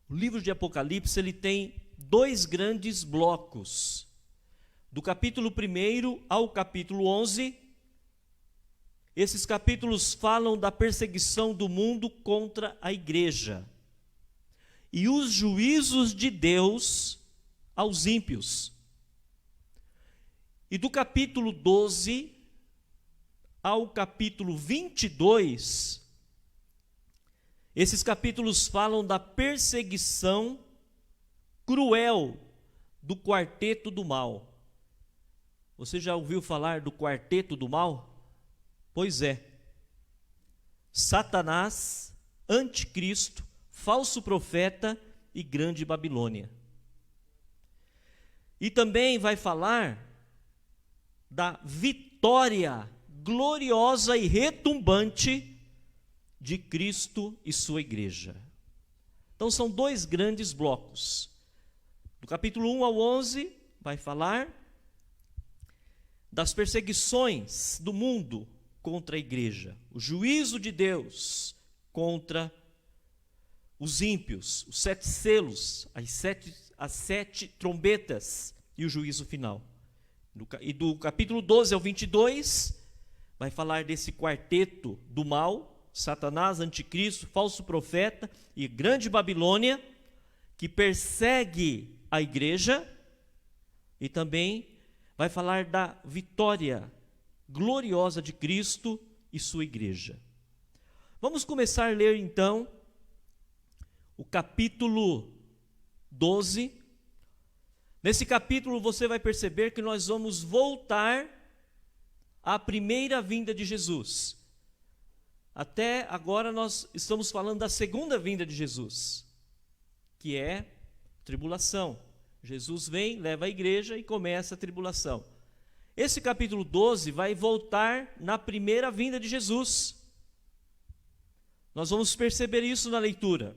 O livro de Apocalipse, ele tem dois grandes blocos. Do capítulo 1 ao capítulo 11, esses capítulos falam da perseguição do mundo contra a igreja e os juízos de Deus aos ímpios. E do capítulo 12 ao capítulo 22, esses capítulos falam da perseguição cruel do quarteto do mal. Você já ouviu falar do quarteto do mal? Pois é. Satanás, anticristo, falso profeta e grande Babilônia. E também vai falar da vitória gloriosa e retumbante de Cristo e sua igreja. Então são dois grandes blocos. Do capítulo 1 ao 11 vai falar das perseguições do mundo contra a igreja, o juízo de Deus contra os ímpios, os 7 selos, as sete trombetas e o juízo final. E do capítulo 12 ao 22 vai falar desse quarteto do mal, Satanás, anticristo, falso profeta e grande Babilônia, que persegue a igreja, e também vai falar da vitória gloriosa de Cristo e sua igreja. Vamos começar a ler então o capítulo 12. Nesse capítulo você vai perceber que nós vamos voltar à primeira vinda de Jesus. Até agora nós estamos falando da segunda vinda de Jesus, que é tribulação. Jesus vem, leva a igreja e começa a tribulação. Esse capítulo 12 vai voltar na primeira vinda de Jesus. Nós vamos perceber isso na leitura.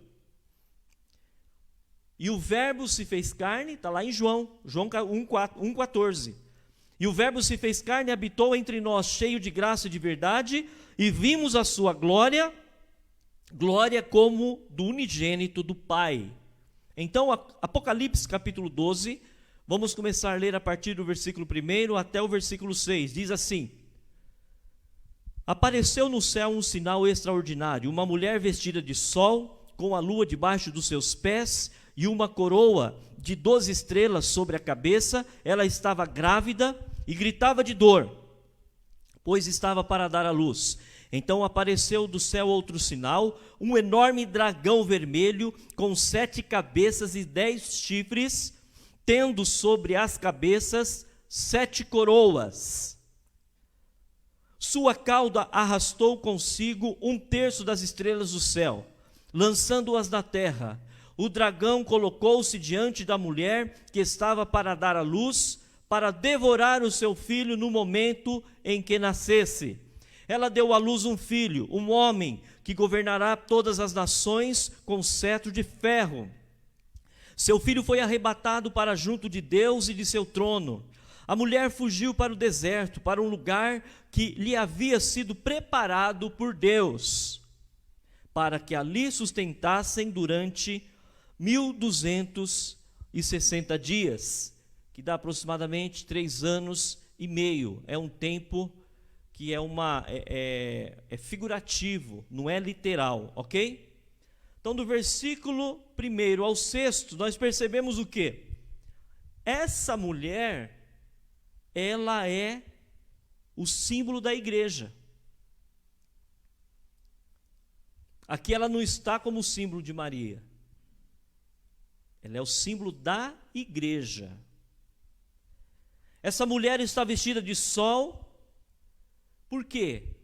E o verbo se fez carne, está lá em João 1,14. E o verbo se fez carne e habitou entre nós, cheio de graça e de verdade, e vimos a sua glória, glória como do unigênito do Pai. Então, Apocalipse capítulo 12, vamos começar a ler a partir do versículo 1 até o versículo 6. Diz assim: Apareceu no céu um sinal extraordinário, uma mulher vestida de sol, com a lua debaixo dos seus pés, e uma coroa de 12 estrelas sobre a cabeça. Ela estava grávida e gritava de dor, pois estava para dar à luz. Então apareceu do céu outro sinal, um enorme dragão vermelho, com 7 cabeças e 10 chifres, tendo sobre as cabeças 7 coroas. Sua cauda arrastou consigo 1/3 das estrelas do céu, lançando-as na terra. O dragão colocou-se diante da mulher que estava para dar à luz, para devorar o seu filho no momento em que nascesse. Ela deu à luz um filho, um homem, que governará todas as nações com cetro de ferro. Seu filho foi arrebatado para junto de Deus e de seu trono. A mulher fugiu para o deserto, para um lugar que lhe havia sido preparado por Deus, para que ali sustentassem durante 1260 dias, que dá aproximadamente 3 anos e meio. É um tempo que é figurativo, não é literal, ok? Então, do versículo 1 ao 6, nós percebemos o quê? Essa mulher, ela é o símbolo da igreja. Aqui ela não está como símbolo de Maria. Ela é o símbolo da igreja. Essa mulher está vestida de sol. Por quê?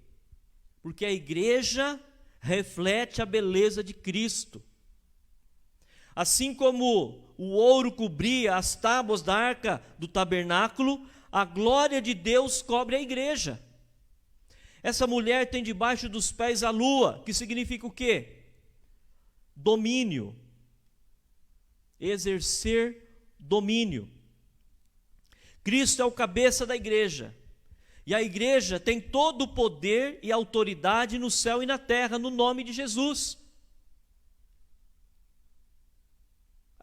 Porque a igreja reflete a beleza de Cristo. Assim como o ouro cobria as tábuas da arca do tabernáculo, a glória de Deus cobre a igreja. Essa mulher tem debaixo dos pés a lua, que significa o quê? Domínio. Exercer domínio. Cristo é o cabeça da igreja. E a igreja tem todo o poder e autoridade no céu e na terra, no nome de Jesus.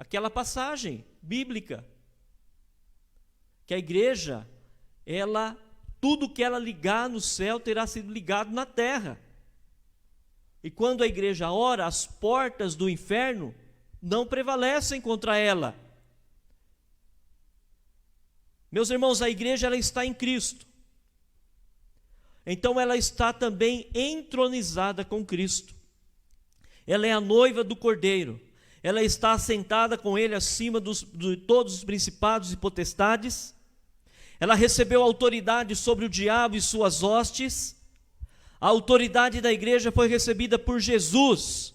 aquela passagem bíblica, que a igreja, tudo que ela ligar no céu terá sido ligado na terra. E quando a igreja ora, as portas do inferno não prevalecem contra ela. Meus irmãos, a igreja ela está em Cristo. Então ela está também entronizada com Cristo. Ela é a noiva do Cordeiro. Ela está assentada com Ele acima de todos os principados e potestades. Ela recebeu autoridade sobre o diabo e suas hostes. A autoridade da igreja foi recebida por Jesus.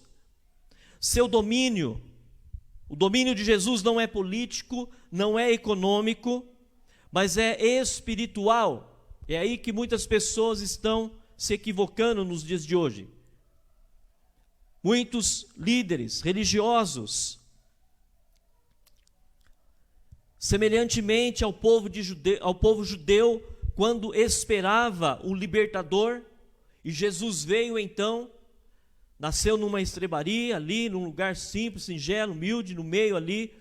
Seu domínio, o domínio de Jesus não é político, não é econômico, mas é espiritual. É aí que muitas pessoas estão se equivocando nos dias de hoje. Muitos líderes religiosos, semelhantemente ao povo judeu, quando esperava o libertador, e Jesus veio então, nasceu numa estrebaria ali, num lugar simples, singelo, humilde, no meio ali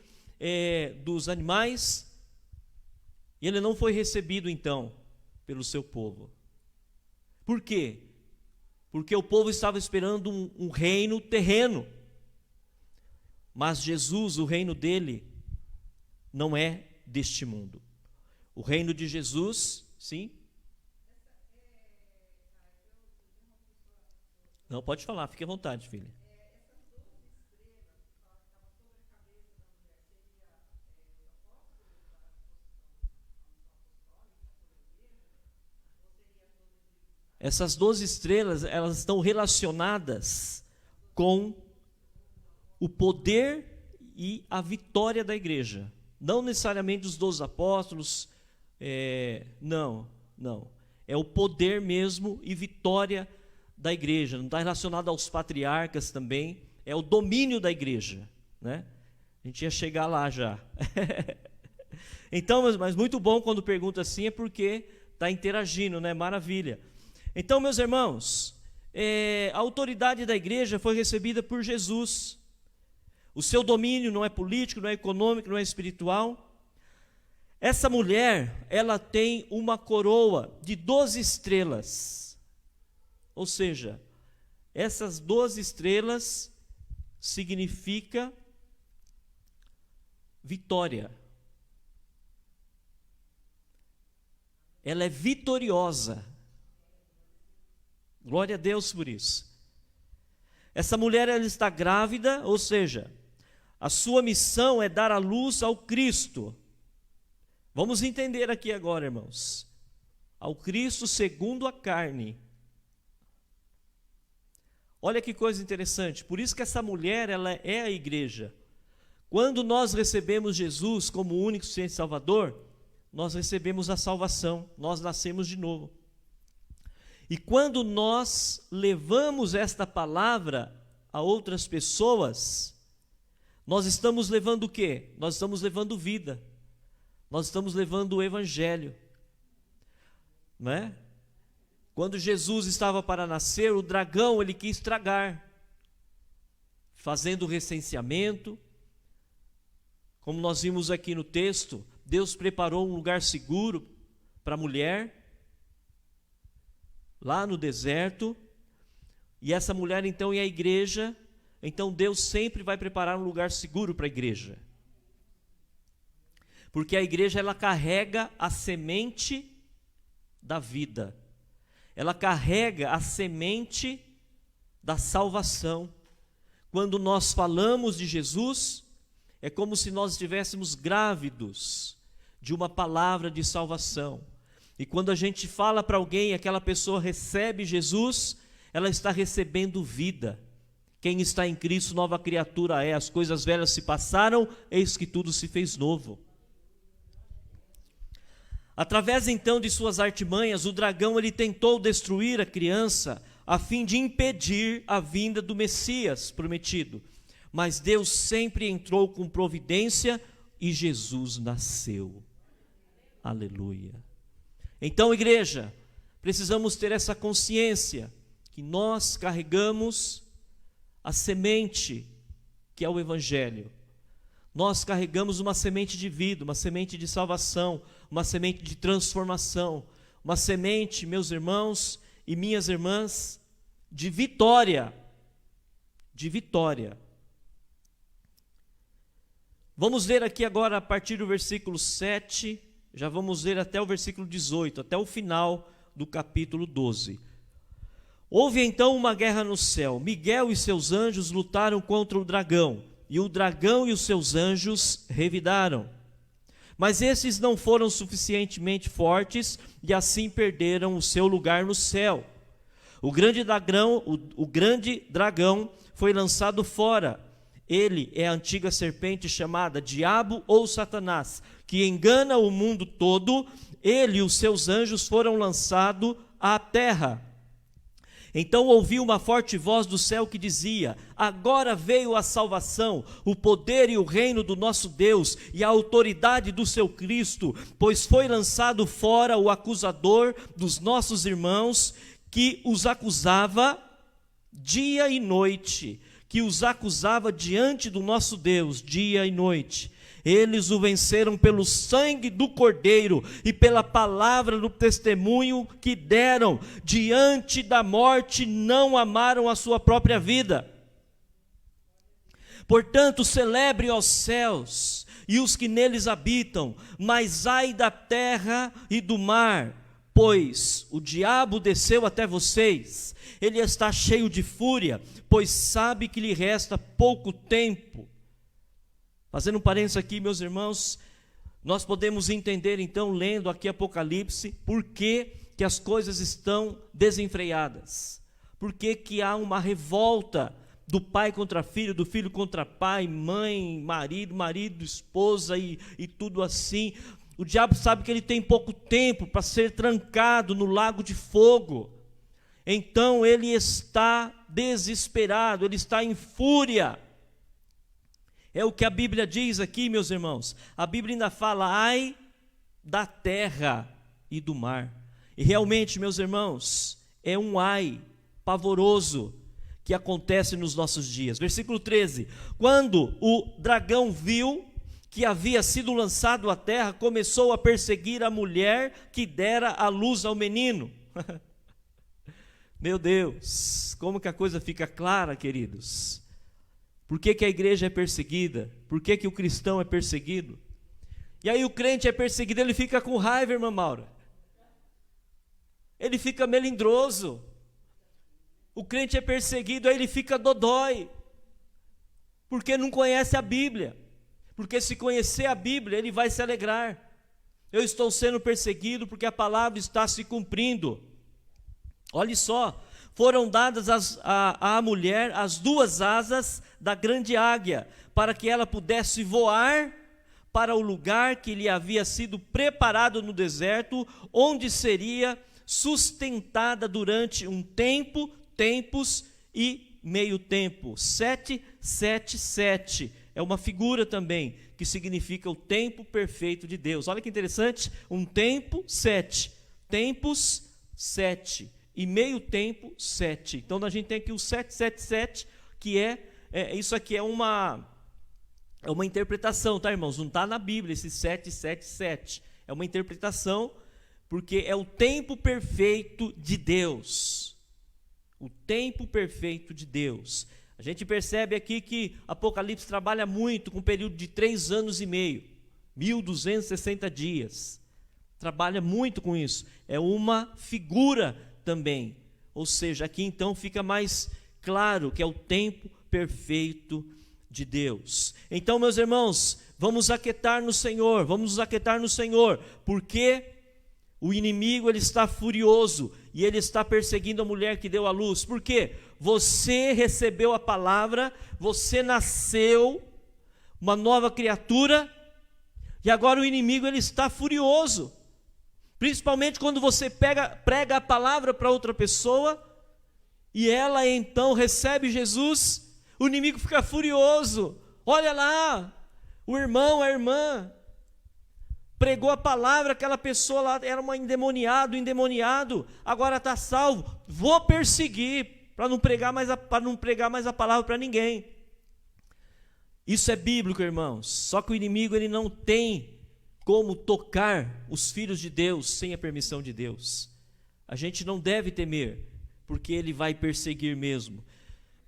dos animais, e ele não foi recebido então pelo seu povo. Por quê? Porque o povo estava esperando um reino terreno, mas Jesus, o reino dele, não é deste mundo. O reino de Jesus, sim? Não, pode falar, fique à vontade, filha. Essas 12 estrelas, elas estão relacionadas com o poder e a vitória da igreja. Não necessariamente os 12 apóstolos, não. É o poder mesmo e vitória da igreja. Não está relacionado aos patriarcas também, é o domínio da igreja, né? A gente ia chegar lá já. Então, mas muito bom quando pergunta assim, é porque está interagindo, né? Maravilha. Então, meus irmãos, a autoridade da igreja foi recebida por Jesus. O seu domínio não é político, não é econômico, não é espiritual. Essa mulher, ela tem uma coroa de 12 estrelas. Ou seja, essas 12 estrelas significa vitória. Ela é vitoriosa. Glória a Deus por isso. Essa mulher, ela está grávida, ou seja, a sua missão é dar à luz ao Cristo. Vamos entender aqui agora, irmãos. Ao Cristo segundo a carne. Olha que coisa interessante. Por isso que essa mulher, ela é a igreja. Quando nós recebemos Jesus como o único suficiente Salvador, nós recebemos a salvação, nós nascemos de novo. E quando nós levamos esta palavra a outras pessoas, nós estamos levando o quê? Nós estamos levando vida. Nós estamos levando o evangelho. Não é? Quando Jesus estava para nascer, o dragão ele quis tragar, fazendo o recenseamento. Como nós vimos aqui no texto, Deus preparou um lugar seguro para a mulher, lá no deserto, e essa mulher então é a igreja. Então Deus sempre vai preparar um lugar seguro para a igreja, porque a igreja ela carrega a semente da vida, ela carrega a semente da salvação. Quando nós falamos de Jesus, é como se nós estivéssemos grávidos de uma palavra de salvação. E quando a gente fala para alguém, aquela pessoa recebe Jesus, ela está recebendo vida. Quem está em Cristo, nova criatura é. As coisas velhas se passaram, eis que tudo se fez novo. Através então de suas artimanhas, o dragão ele tentou destruir a criança, a fim de impedir a vinda do Messias prometido. Mas Deus sempre entrou com providência e Jesus nasceu. Aleluia. Então, igreja, precisamos ter essa consciência que nós carregamos a semente que é o Evangelho. nós carregamos uma semente de vida, uma semente de salvação, uma semente de transformação, uma semente, meus irmãos e minhas irmãs, de vitória. De vitória. Vamos ler aqui agora a partir do versículo 7, já vamos ler até o versículo 18, até o final do capítulo 12. Houve então uma guerra no céu. Miguel e seus anjos lutaram contra o dragão, e o dragão e os seus anjos revidaram. Mas esses não foram suficientemente fortes, e assim perderam o seu lugar no céu. O grande dragão foi lançado fora. Ele é a antiga serpente chamada Diabo ou Satanás, que engana o mundo todo. Ele e os seus anjos foram lançados à terra. Então ouvi uma forte voz do céu que dizia: agora veio a salvação, o poder e o reino do nosso Deus e a autoridade do seu Cristo, pois foi lançado fora o acusador dos nossos irmãos, que os acusava dia e noite, que os acusava diante do nosso Deus dia e noite. Eles o venceram pelo sangue do Cordeiro e pela palavra do testemunho que deram. Diante da morte não amaram a sua própria vida. Portanto, celebrem aos céus e os que neles habitam, mas ai da terra e do mar, pois o diabo desceu até vocês. Ele está cheio de fúria, pois sabe que lhe resta pouco tempo. Fazendo um parênteses aqui, meus irmãos, nós podemos entender então, lendo aqui Apocalipse, por que as coisas estão desenfreadas. Por que há uma revolta do pai contra filho, do filho contra pai, mãe, marido, esposa e tudo assim. O diabo sabe que ele tem pouco tempo para ser trancado no lago de fogo. Então ele está desesperado, ele está em fúria. É o que a Bíblia diz aqui, meus irmãos. A Bíblia ainda fala: ai da terra e do mar. E realmente, meus irmãos, é um ai pavoroso que acontece nos nossos dias. Versículo 13: quando o dragão viu que havia sido lançado à terra, começou a perseguir a mulher que dera a luz ao menino. Meu Deus, como que a coisa fica clara, queridos? Por que a igreja é perseguida? Por que o cristão é perseguido? E aí o crente é perseguido, ele fica com raiva, irmã Maura. Ele fica melindroso. O crente é perseguido, aí ele fica dodói. Porque não conhece a Bíblia. Porque se conhecer a Bíblia, ele vai se alegrar. Eu estou sendo perseguido porque a palavra está se cumprindo. Olhe só, foram dadas à mulher as duas asas da grande águia, para que ela pudesse voar para o lugar que lhe havia sido preparado no deserto, onde seria sustentada durante um tempo, tempos e meio tempo. 777 é uma figura também que significa o tempo perfeito de Deus. Olha que interessante, um tempo, 7, tempos, 7 e meio tempo, 7. Então a gente tem aqui o 777, que isso aqui é uma interpretação, tá, irmãos? Não está na Bíblia esse 777. É uma interpretação, porque é o tempo perfeito de Deus. O tempo perfeito de Deus. A gente percebe aqui que Apocalipse trabalha muito com um período de 3 anos e meio, 1260 dias. Trabalha muito com isso. É uma figura também. Ou seja, aqui então fica mais claro que é o tempo perfeito de Deus. Então, meus irmãos, vamos aquietar no Senhor, porque o inimigo ele está furioso e ele está perseguindo a mulher que deu à luz. Por quê? Você recebeu a palavra, você nasceu uma nova criatura e agora o inimigo ele está furioso. Principalmente quando você prega a palavra para outra pessoa e ela então recebe Jesus, o inimigo fica furioso. Olha lá, o irmão, a irmã pregou a palavra, aquela pessoa lá era um endemoniado, agora está salvo. Vou perseguir para não pregar mais a palavra para ninguém. Isso é bíblico, irmãos. Só que o inimigo ele não tem como tocar os filhos de Deus sem a permissão de Deus. A gente não deve temer, porque ele vai perseguir mesmo.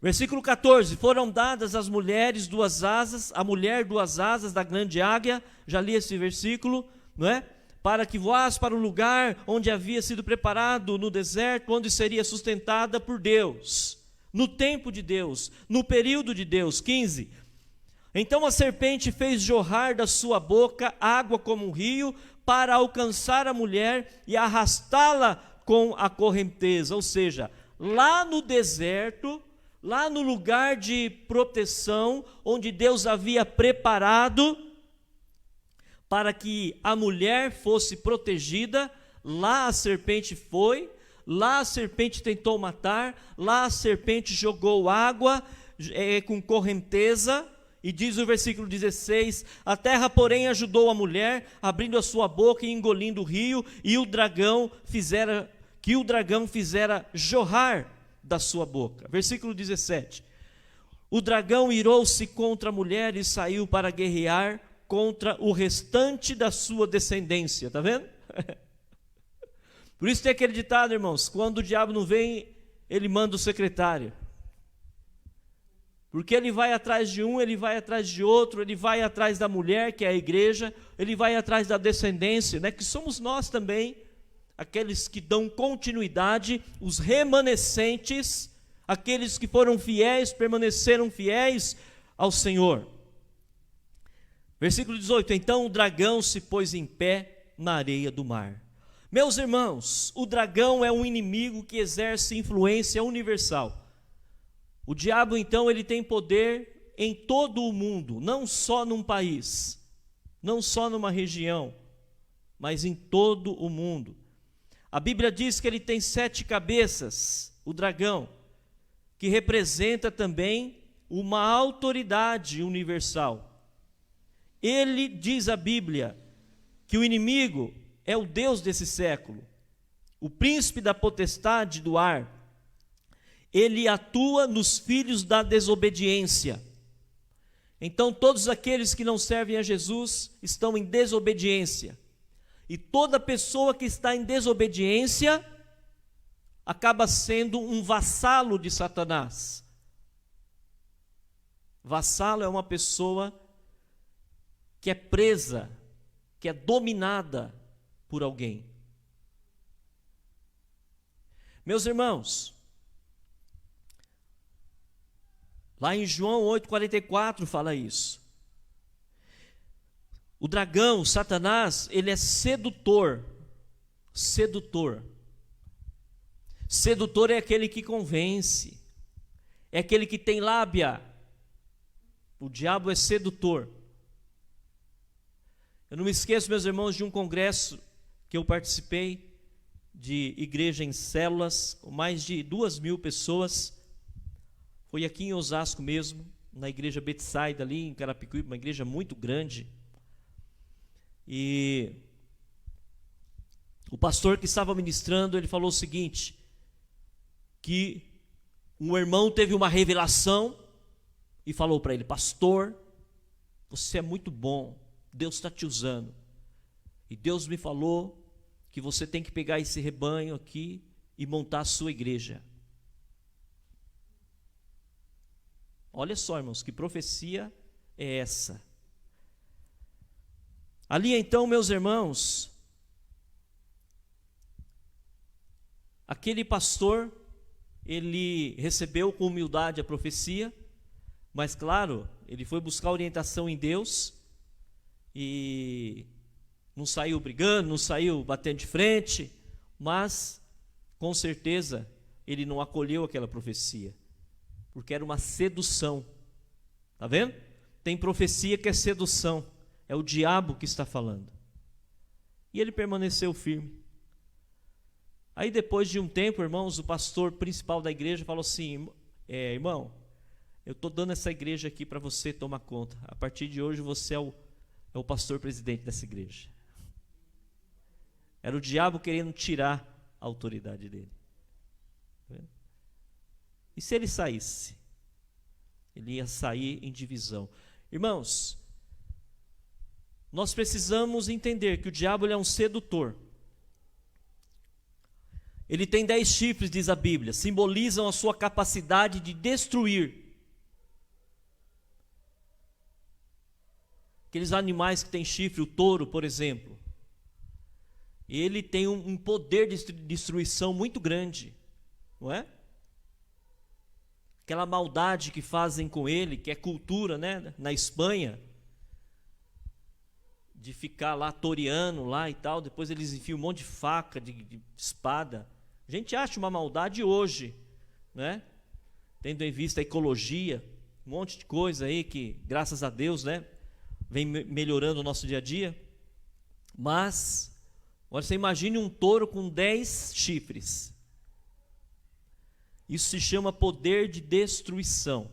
Versículo 14: foram dadas às mulheres 2 asas, a mulher 2 asas da grande águia, já li esse versículo, não é? Para que voasse para o lugar onde havia sido preparado no deserto, onde seria sustentada por Deus, no tempo de Deus, no período de Deus. 15: então a serpente fez jorrar da sua boca água como um rio, para alcançar a mulher e arrastá-la com a correnteza. Ou seja, lá no deserto, lá no lugar de proteção, onde Deus havia preparado para que a mulher fosse protegida, lá a serpente foi, lá a serpente tentou matar, lá a serpente jogou água com correnteza. E diz o versículo 16: a terra, porém, ajudou a mulher, abrindo a sua boca e engolindo o rio, e o dragão fizera jorrar da sua boca. Versículo 17: o dragão irou-se contra a mulher e saiu para guerrear contra o restante da sua descendência. Está vendo? Por isso tem aquele ditado, irmãos: quando o diabo não vem, ele manda o secretário. Porque ele vai atrás de um, ele vai atrás de outro, ele vai atrás da mulher, que é a igreja, ele vai atrás da descendência, né, que somos nós também, aqueles que dão continuidade, os remanescentes, aqueles que foram fiéis, permaneceram fiéis ao Senhor. Versículo 18: então o dragão se pôs em pé na areia do mar. Meus irmãos, o dragão é um inimigo que exerce influência universal. O diabo, então, ele tem poder em todo o mundo, não só num país, não só numa região, mas em todo o mundo. A Bíblia diz que ele tem 7 cabeças, o dragão, que representa também uma autoridade universal. Ele, diz a Bíblia, que o inimigo é o Deus desse século, o príncipe da potestade do ar. Ele atua nos filhos da desobediência. Então todos aqueles que não servem a Jesus estão em desobediência. E toda pessoa que está em desobediência acaba sendo um vassalo de Satanás. Vassalo é uma pessoa que é presa, que é dominada por alguém. Meus irmãos, lá em João 8,44 fala isso. O dragão, Satanás, ele é sedutor. Sedutor. Sedutor é aquele que convence. É aquele que tem lábia. O diabo é sedutor. Eu não me esqueço, meus irmãos, de um congresso que eu participei, de igreja em células, com mais de 2.000 pessoas. Foi aqui em Osasco mesmo, na igreja Betsaida, ali em Carapicuíba, uma igreja muito grande. E o pastor que estava ministrando, ele falou o seguinte, que um irmão teve uma revelação e falou para ele: pastor, você é muito bom, Deus está te usando. E Deus me falou que você tem que pegar esse rebanho aqui e montar a sua igreja. Olha só, irmãos, que profecia é essa? Ali então, meus irmãos, aquele pastor, ele recebeu com humildade a profecia, mas claro, ele foi buscar orientação em Deus e não saiu brigando, não saiu batendo de frente, mas com certeza ele não acolheu aquela profecia, porque era uma sedução. Está vendo? Tem profecia que é sedução, é o diabo que está falando. E ele permaneceu firme. Aí depois de um tempo, irmãos, o pastor principal da igreja falou assim: irmão, eu estou dando essa igreja aqui para você tomar conta. A partir de hoje você é o pastor presidente dessa igreja. Era o diabo querendo tirar a autoridade dele. E se ele saísse? Ele ia sair em divisão. Irmãos, nós precisamos entender que o diabo ele é um sedutor. Ele tem 10 chifres, diz a Bíblia, simbolizam a sua capacidade de destruir. Aqueles animais que têm chifre, o touro, por exemplo, ele tem um poder de destruição muito grande, não é? Aquela maldade que fazem com ele, que é cultura, né? Na Espanha, de ficar lá toreando lá e tal, depois eles enfiam um monte de faca, de espada. A gente acha uma maldade hoje, né? Tendo em vista a ecologia, um monte de coisa aí que, graças a Deus, né, vem melhorando o nosso dia a dia. Mas, agora você imagine um touro com 10 chifres. Isso se chama poder de destruição.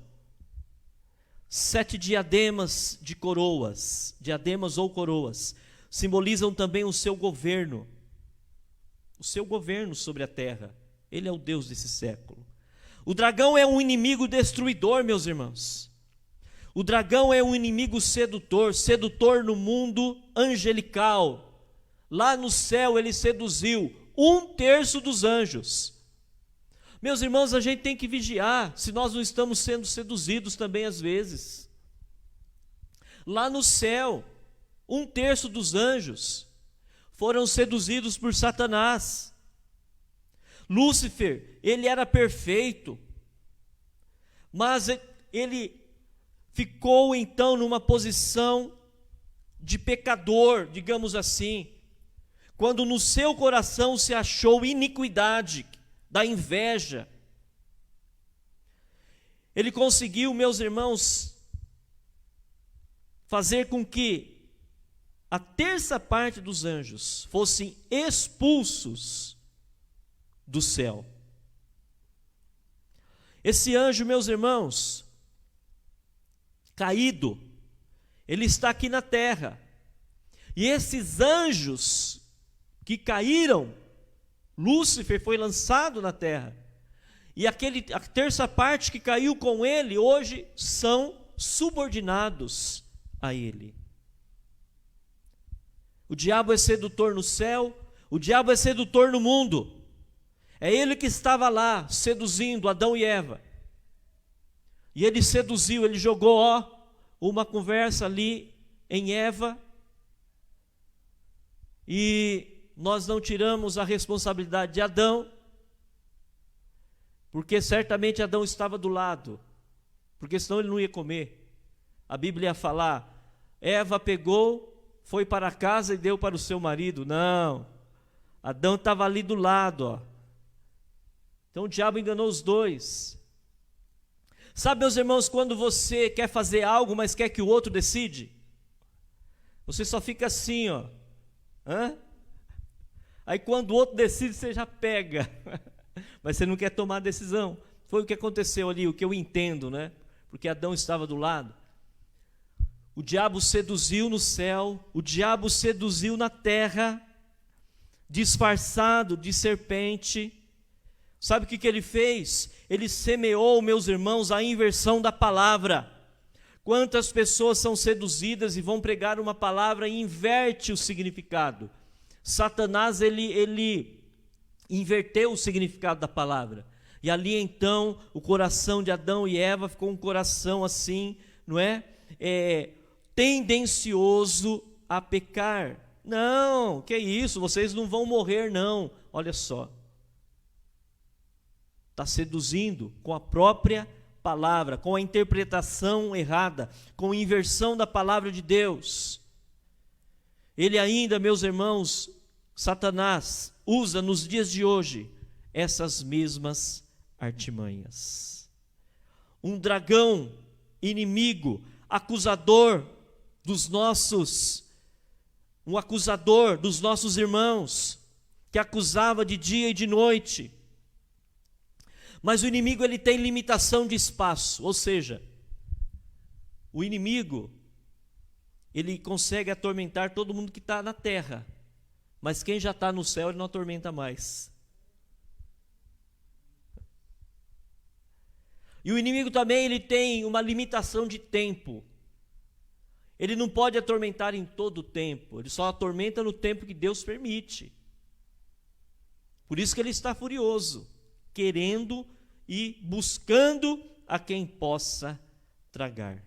7 diademas de coroas, diademas ou coroas, simbolizam também o seu governo sobre a terra. Ele é o Deus desse século. O dragão é um inimigo destruidor, meus irmãos. O dragão é um inimigo sedutor no mundo angelical. Lá no céu ele seduziu 1/3 dos anjos. Meus irmãos, a gente tem que vigiar se nós não estamos sendo seduzidos também às vezes. Lá no céu, 1/3 dos anjos foram seduzidos por Satanás. Lúcifer, ele era perfeito, mas ele ficou então numa posição de pecador, digamos assim, quando no seu coração se achou iniquidade, da inveja. Ele conseguiu, meus irmãos, fazer com que a 1/3 dos anjos fossem expulsos do céu. Esse anjo, meus irmãos, caído, ele está aqui na terra. E esses anjos que caíram, Lúcifer foi lançado na terra. E a 1/3 parte que caiu com ele, hoje são subordinados a ele. O diabo é sedutor no céu, o diabo é sedutor no mundo. É ele que estava lá seduzindo Adão e Eva. E ele seduziu, ele jogou uma conversa ali em Eva. E nós não tiramos a responsabilidade de Adão, porque certamente Adão estava do lado, porque senão ele não ia comer. A Bíblia ia falar, Eva pegou, foi para casa e deu para o seu marido. Não, Adão estava ali do lado, Então o diabo enganou os dois. Sabe, meus irmãos, quando você quer fazer algo, mas quer que o outro decide, você só fica assim, Aí quando o outro decide, você já pega, mas você não quer tomar a decisão. Foi o que aconteceu ali, o que eu entendo, né? Porque Adão estava do lado. O diabo seduziu no céu, o diabo seduziu na terra, disfarçado de serpente. Sabe o que ele fez? Ele semeou, meus irmãos, a inversão da palavra. Quantas pessoas são seduzidas e vão pregar uma palavra e inverte o significado? Satanás, ele inverteu o significado da palavra. E ali então, o coração de Adão e Eva ficou um coração assim, não é? Tendencioso a pecar. Não, que isso, vocês não vão morrer não. Olha só. Está seduzindo com a própria palavra, com a interpretação errada, com a inversão da palavra de Deus. Ele ainda, meus irmãos, Satanás, usa nos dias de hoje essas mesmas artimanhas. Um dragão inimigo, acusador dos nossos irmãos, que acusava de dia e de noite. Mas o inimigo, ele tem limitação de espaço, ou seja, o inimigo, ele consegue atormentar todo mundo que está na terra, mas quem já está no céu, ele não atormenta mais. E o inimigo também, ele tem uma limitação de tempo. Ele não pode atormentar em todo o tempo, ele só atormenta no tempo que Deus permite. Por isso que ele está furioso, querendo e buscando a quem possa tragar.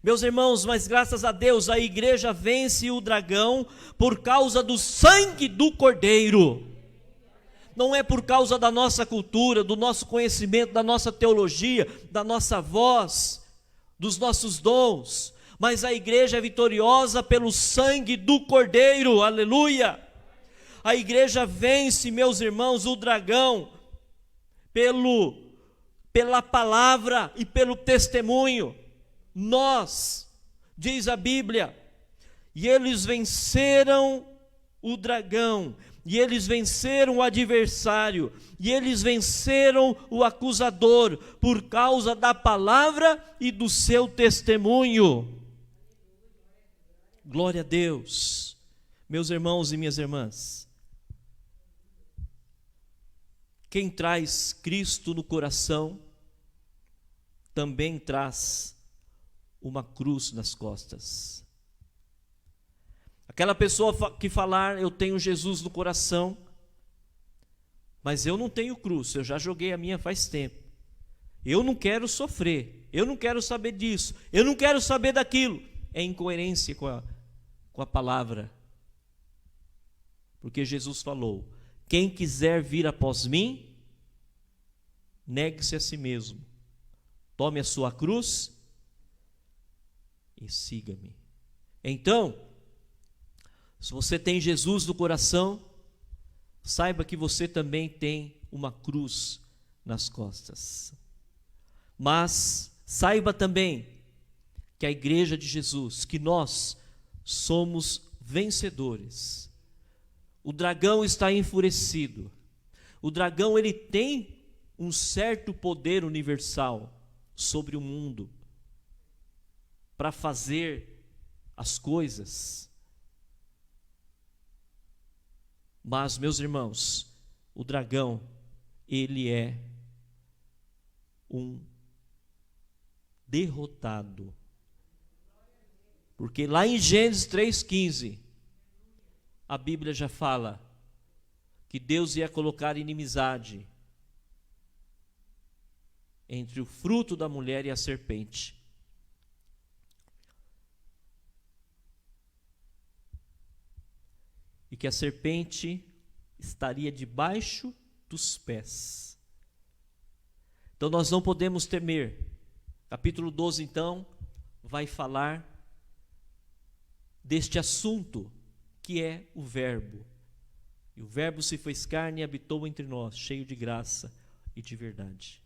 Meus irmãos, mas graças a Deus a igreja vence o dragão por causa do sangue do Cordeiro. Não é por causa da nossa cultura, do nosso conhecimento, da nossa teologia, da nossa voz, dos nossos dons, mas a igreja é vitoriosa pelo sangue do Cordeiro, aleluia. A igreja vence, meus irmãos, o dragão pela palavra e pelo testemunho. Nós, diz a Bíblia, e eles venceram o dragão, e eles venceram o adversário, e eles venceram o acusador, por causa da palavra e do seu testemunho. Glória a Deus. Meus irmãos e minhas irmãs, quem traz Cristo no coração, também traz uma cruz nas costas. Aquela pessoa que falar, eu tenho Jesus no coração, mas eu não tenho cruz, eu já joguei a minha faz tempo. Eu não quero sofrer, eu não quero saber disso, eu não quero saber daquilo. É incoerência com a palavra. Porque Jesus falou: quem quiser vir após mim, negue-se a si mesmo, tome a sua cruz e siga-me. Então, se você tem Jesus no coração, saiba que você também tem uma cruz nas costas. Mas saiba também que a igreja de Jesus, que nós somos vencedores. O dragão está enfurecido. O dragão, ele tem um certo poder universal sobre o mundo para fazer as coisas. Mas, meus irmãos, o dragão, ele é um derrotado. Porque lá em Gênesis 3,15, a Bíblia já fala que Deus ia colocar inimizade entre o fruto da mulher e a serpente. E que a serpente estaria debaixo dos pés. Então nós não podemos temer. Capítulo 12, então, vai falar deste assunto que é o Verbo. E o Verbo se fez carne e habitou entre nós, cheio de graça e de verdade.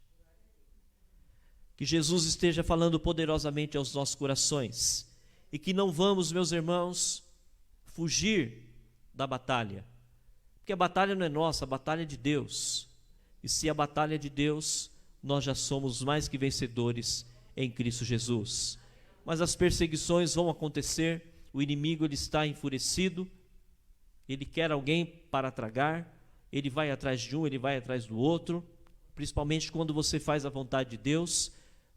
Que Jesus esteja falando poderosamente aos nossos corações e que não vamos, meus irmãos, fugir da batalha, porque a batalha não é nossa, a batalha é de Deus. E se a batalha é de Deus, nós já somos mais que vencedores em Cristo Jesus. Mas as perseguições vão acontecer, o inimigo ele está enfurecido, ele quer alguém para tragar, ele vai atrás de um, ele vai atrás do outro, principalmente quando você faz a vontade de Deus,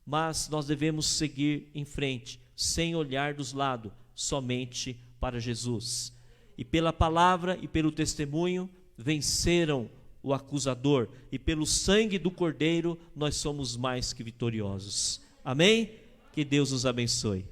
mas nós devemos seguir em frente, sem olhar dos lados, somente para Jesus. E pela palavra e pelo testemunho venceram o acusador, e pelo sangue do Cordeiro nós somos mais que vitoriosos. Amém? Que Deus nos abençoe.